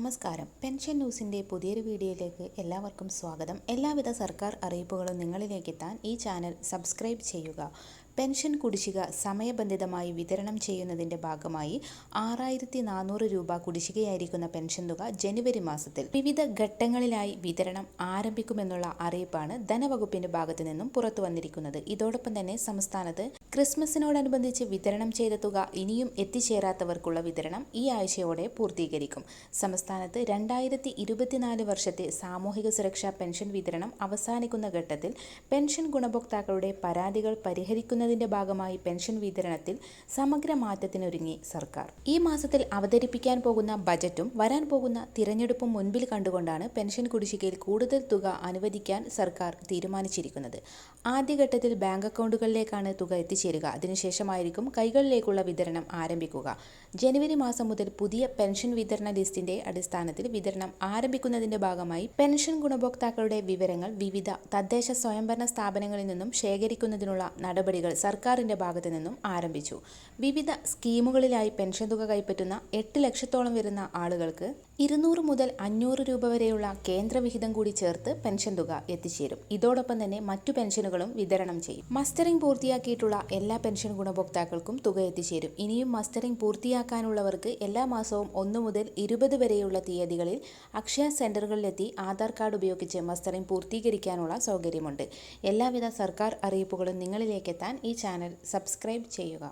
നമസ്കാരം. പെൻഷൻ ന്യൂസിൻ്റെ പുതിയൊരു വീഡിയോയിലേക്ക് എല്ലാവർക്കും സ്വാഗതം. എല്ലാവിധ സർക്കാർ അറിയിപ്പുകളും നിങ്ങളിലേക്ക് എത്താൻ ഈ ചാനൽ സബ്സ്ക്രൈബ് ചെയ്യുക. പെൻഷൻ കുടിശ്ശിക സമയബന്ധിതമായി വിതരണം ചെയ്യുന്നതിൻ്റെ ഭാഗമായി 6400 രൂപ കുടിശ്ശികയായിരിക്കുന്ന പെൻഷൻ തുക ജനുവരി മാസത്തിൽ വിവിധ ഘട്ടങ്ങളിലായി വിതരണം ആരംഭിക്കുമെന്നുള്ള അറിയിപ്പാണ് ധനവകുപ്പിൻ്റെ ഭാഗത്തു നിന്നും പുറത്തു വന്നിരിക്കുന്നത്. ഇതോടൊപ്പം തന്നെ സംസ്ഥാനത്ത് ക്രിസ്മസിനോടനുബന്ധിച്ച് വിതരണം ചെയ്ത തുക ഇനിയും എത്തിച്ചേരാത്തവർക്കുള്ള വിതരണം ഈ ആഴ്ചയോടെ പൂർത്തീകരിക്കും. സംസ്ഥാനത്ത് 2024 വർഷത്തെ സാമൂഹിക സുരക്ഷാ പെൻഷൻ വിതരണം അവസാനിക്കുന്ന ഘട്ടത്തിൽ പെൻഷൻ ഗുണഭോക്താക്കളുടെ പരാതികൾ പരിഹരിക്കുന്നതിന്റെ ഭാഗമായി പെൻഷൻ വിതരണത്തിൽ സമഗ്ര മാറ്റത്തിനൊരുങ്ങി സർക്കാർ. ഈ മാസത്തിൽ അവതരിപ്പിക്കാൻ പോകുന്ന ബജറ്റും വരാൻ പോകുന്ന തിരഞ്ഞെടുപ്പും മുൻപിൽ കണ്ടുകൊണ്ടാണ് പെൻഷൻ കുടിശ്ശികയിൽ കൂടുതൽ തുക അനുവദിക്കാൻ സർക്കാർ തീരുമാനിച്ചിരിക്കുന്നത്. ആദ്യഘട്ടത്തിൽ ബാങ്ക് അക്കൗണ്ടുകളിലേക്കാണ് തുക എത്തിച്ചേരുക. അതിനുശേഷമായിരിക്കും കൈകളിലേക്കുള്ള വിതരണം ആരംഭിക്കുക. ജനുവരി മാസം മുതൽ പുതിയ പെൻഷൻ വിതരണ ലിസ്റ്റിന്റെ അടിസ്ഥാനത്തിൽ വിതരണം ആരംഭിക്കുന്നതിന്റെ ഭാഗമായി പെൻഷൻ ഗുണഭോക്താക്കളുടെ വിവരങ്ങൾ വിവിധ തദ്ദേശ സ്വയംഭരണ സ്ഥാപനങ്ങളിൽ നിന്നും ശേഖരിക്കുന്നതിനുള്ള നടപടികൾ സർക്കാരിന്റെ ഭാഗത്തു നിന്നും ആരംഭിച്ചു. വിവിധ സ്കീമുകളിലായി പെൻഷൻ തുക കൈപ്പറ്റുന്ന 8 ലക്ഷത്തോളം വരുന്ന ആളുകൾക്ക് 200 മുതൽ 500 രൂപ വരെയുള്ള കേന്ദ്ര വിഹിതം കൂടി ചേർത്ത് പെൻഷൻ തുക എത്തിച്ചേരും. ഇതോടൊപ്പം തന്നെ മറ്റു പെൻഷനുകളും വിതരണം ചെയ്യും. മസ്റ്ററിംഗ് പൂർത്തിയാക്കിയിട്ടുള്ള എല്ലാ പെൻഷൻ ഗുണഭോക്താക്കൾക്കും തുക എത്തിച്ചേരും. ഇനിയും മസ്റ്ററിംഗ് പൂർത്തിയാക്കാനുള്ളവർക്ക് എല്ലാ മാസവും 1 മുതൽ 20 വരെയുള്ള തീയതികളിൽ അക്ഷയ സെന്ററുകളിലെത്തി ആധാർ കാർഡ് ഉപയോഗിച്ച് മസ്റ്ററിംഗ് പൂർത്തീകരിക്കാനുള്ള സൗകര്യമുണ്ട്. എല്ലാവിധ സർക്കാർ അറിയിപ്പുകളും നിങ്ങളിലേക്കെത്താൻ ഈ ചാനൽ സബ്സ്ക്രൈബ് ചെയ്യുക.